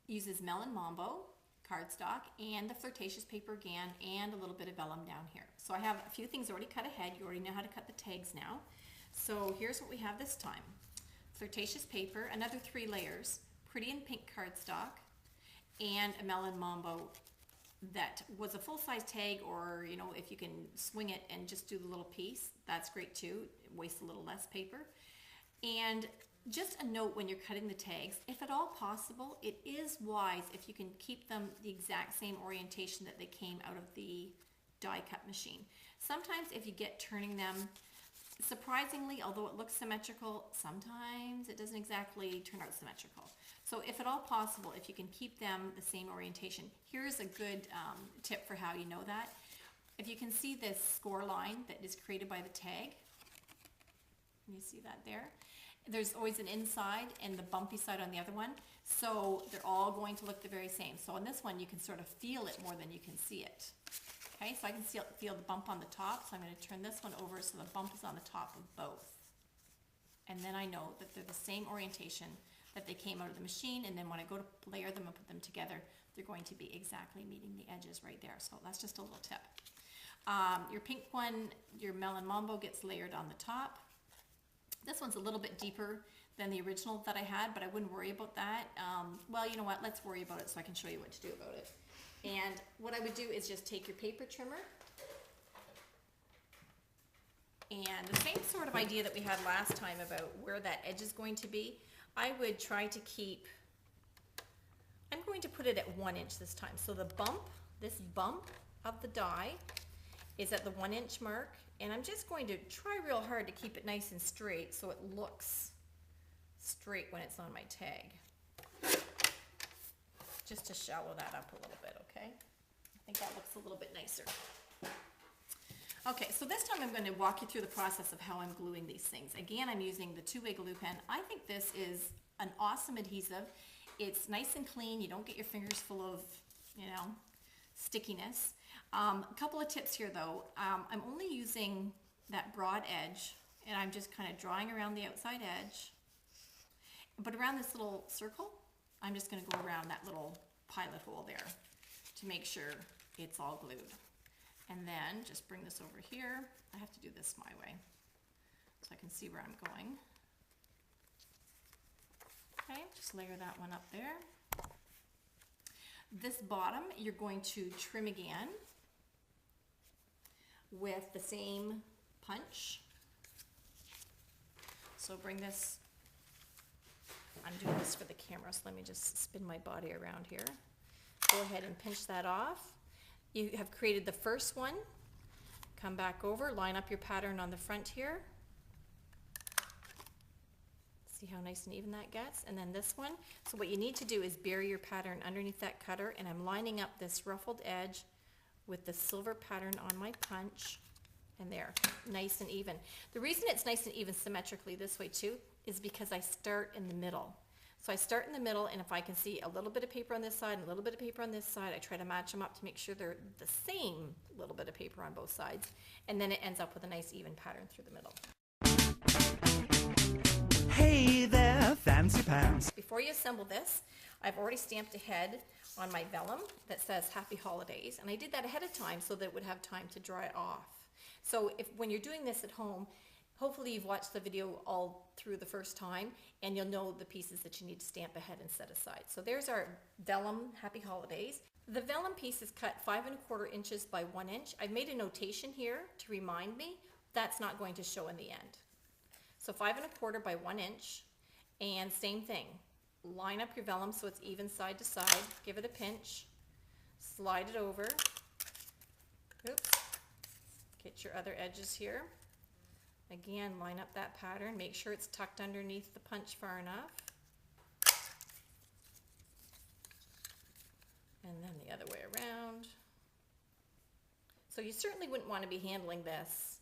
uses Melon Mambo cardstock and the Flirtatious paper again and a little bit of vellum down here. So I have a few things already cut ahead. You already know how to cut the tags now. So here's what we have this time. Flirtatious paper, another 3 layers, pretty in pink cardstock, and a Melon Mambo that was a full-size tag, or you know, if you can swing it and just do the little piece, that's great too. It wastes a little less paper. And just a note when you're cutting the tags, if at all possible, it is wise if you can keep them the exact same orientation that they came out of the die cut machine. Sometimes if you get turning them, surprisingly, although it looks symmetrical, sometimes it doesn't exactly turn out symmetrical. So if at all possible, if you can keep them the same orientation, here's a good tip for how you know that. If you can see this score line that is created by the tag, you see that there? There's always an inside and the bumpy side on the other one. So they're all going to look the very same. So on this one, you can sort of feel it more than you can see it. Okay, so I can feel the bump on the top. So I'm going to turn this one over so the bump is on the top of both. And then I know that they're the same orientation that they came out of the machine. And then when I go to layer them and put them together, they're going to be exactly meeting the edges right there. So that's just a little tip. Your pink one, your Melon Mambo, gets layered on the top. This one's a little bit deeper than the original that I had, but I wouldn't worry about that. Well, you know what? Let's worry about it so I can show you what to do about it. And what I would do is just take your paper trimmer, and the same sort of idea that we had last time about where that edge is going to be, I would try to keep, I'm going to put it at 1 inch this time. So the bump, this bump of the die is at the 1 inch mark. And I'm just going to try real hard to keep it nice and straight so it looks straight when it's on my tag. Just to shallow that up a little bit, okay? I think that looks a little bit nicer. Okay, so this time I'm going to walk you through the process of how I'm gluing these things. Again, I'm using the 2-way glue pen. I think this is an awesome adhesive. It's nice and clean. You don't get your fingers full of, you know, stickiness. A couple of tips here though. I'm only using that broad edge, and I'm just kind of drawing around the outside edge. But around this little circle, I'm just going to go around that little pilot hole there to make sure it's all glued. And then just bring this over here. I have to do this my way so I can see where I'm going. Okay, just layer that one up there. This bottom, you're going to trim again with the same punch. So bring this, I'm doing this for the camera, so let me just spin my body around here. Go ahead and pinch that off. You have created the first one. Come back over, line up your pattern on the front here. See how nice and even that gets? And then this one. So what you need to do is bury your pattern underneath that cutter, and I'm lining up this ruffled edge with the silver pattern on my punch, and there, nice and even. The reason it's nice and even symmetrically this way too is because I start in the middle. So I start in the middle, and if I can see a little bit of paper on this side and a little bit of paper on this side, I try to match them up to make sure they're the same little bit of paper on both sides, and then it ends up with a nice even pattern through the middle. Hey there, fancy pants. Before you assemble this, I've already stamped ahead on my vellum that says Happy Holidays, and I did that ahead of time so that it would have time to dry off. So when you're doing this at home, hopefully you've watched the video all through the first time, and you'll know the pieces that you need to stamp ahead and set aside. So there's our vellum Happy Holidays. The vellum piece is cut 5 1/4 inches by 1 inch. I've made a notation here to remind me that's not going to show in the end. So 5 1/4 by 1 inch, and same thing. Line up your vellum so it's even side to side. Give it a pinch. Slide it over. Oops. Get your other edges here. Again, line up that pattern. Make sure it's tucked underneath the punch far enough. And then the other way around. So you certainly wouldn't want to be handling this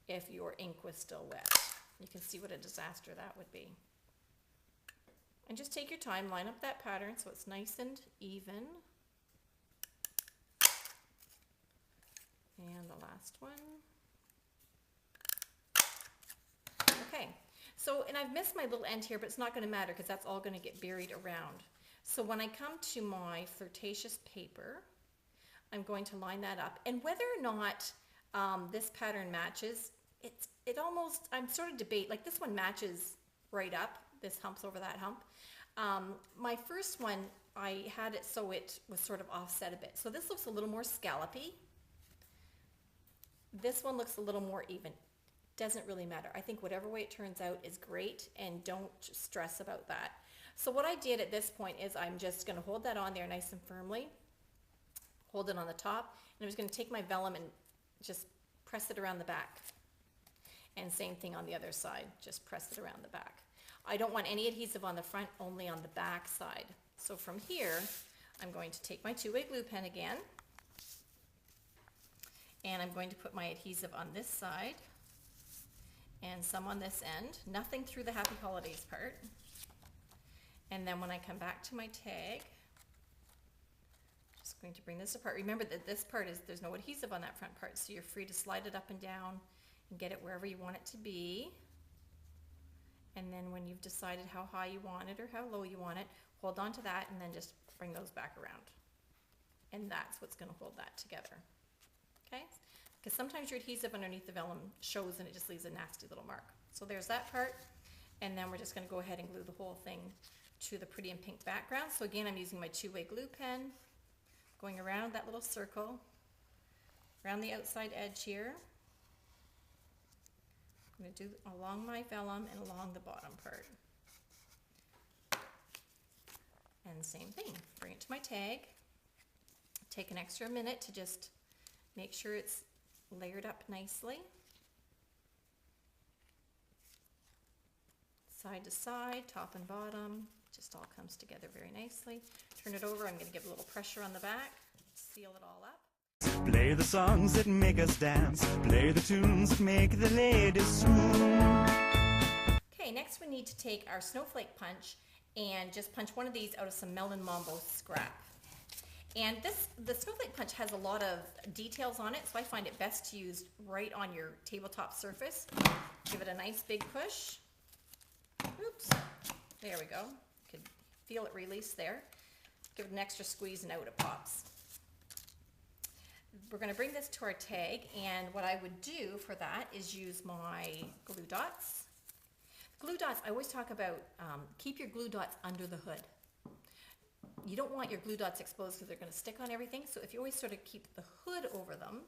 if your ink was still wet. You can see what a disaster that would be. And just take your time, line up that pattern so it's nice and even. And the last one. Okay, so, and I've missed my little end here, but it's not going to matter because that's all going to get buried around. So when I come to my flirtatious paper, I'm going to line that up. And whether or not this pattern matches, I'm sort of debate, like this one matches right up. This hump's over that hump. My first one, I had it so it was sort of offset a bit. So this looks a little more scallopy. This one looks a little more even. Doesn't really matter. I think whatever way it turns out is great, and don't stress about that. So what I did at this point is I'm just going to hold that on there nice and firmly. Hold it on the top, and I'm just going to take my vellum and just press it around the back. And same thing on the other side, just press it around the back. I don't want any adhesive on the front, only on the back side. So from here, I'm going to take my two-way glue pen again, and I'm going to put my adhesive on this side and some on this end, nothing through the Happy Holidays part. And then when I come back to my tag, just going to bring this apart. Remember that this part there's no adhesive on that front part, so you're free to slide it up and down and get it wherever you want it to be. And then when you've decided how high you want it or how low you want it, hold on to that and then just bring those back around. And that's what's going to hold that together. Okay? Because sometimes your adhesive underneath the vellum shows and it just leaves a nasty little mark. So there's that part. And then we're just going to go ahead and glue the whole thing to the pretty and pink background. So again, I'm using my two-way glue pen, going around that little circle, around the outside edge here. I'm going to do along my vellum and along the bottom part. And same thing, bring it to my tag. Take an extra minute to just make sure it's layered up nicely. Side to side, top and bottom, just all comes together very nicely. Turn it over, I'm going to give a little pressure on the back, seal it all up. Play the songs that make us dance. Play the tunes that make the ladies swoon. Okay, next we need to take our snowflake punch and just punch one of these out of some Melon Mambo scrap. And the snowflake punch has a lot of details on it, so I find it best to use right on your tabletop surface. Give it a nice big push. Oops, there we go. You can feel it release there. Give it an extra squeeze and out it pops. We're going to bring this to our tag, and what I would do for that is use my glue dots. Glue dots, I always talk about keep your glue dots under the hood. You don't want your glue dots exposed because they're going to stick on everything, so if you always sort of keep the hood over them,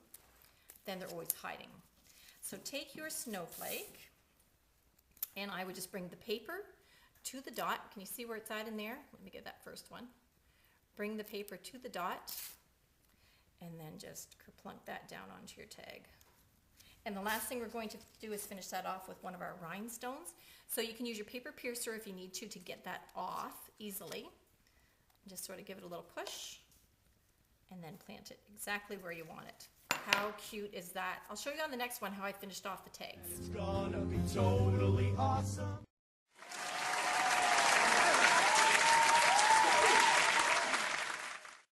then they're always hiding. So take your snowflake, and I would just bring the paper to the dot. Can you see where it's at in there? Let me get that first one. Bring the paper to the dot, and then just kerplunk that down onto your tag. And the last thing we're going to do is finish that off with one of our rhinestones. So you can use your paper piercer if you need to get that off easily. Just sort of give it a little push and then plant it exactly where you want it. How cute is that? I'll show you on the next one how I finished off the tags. It's gonna be totally awesome.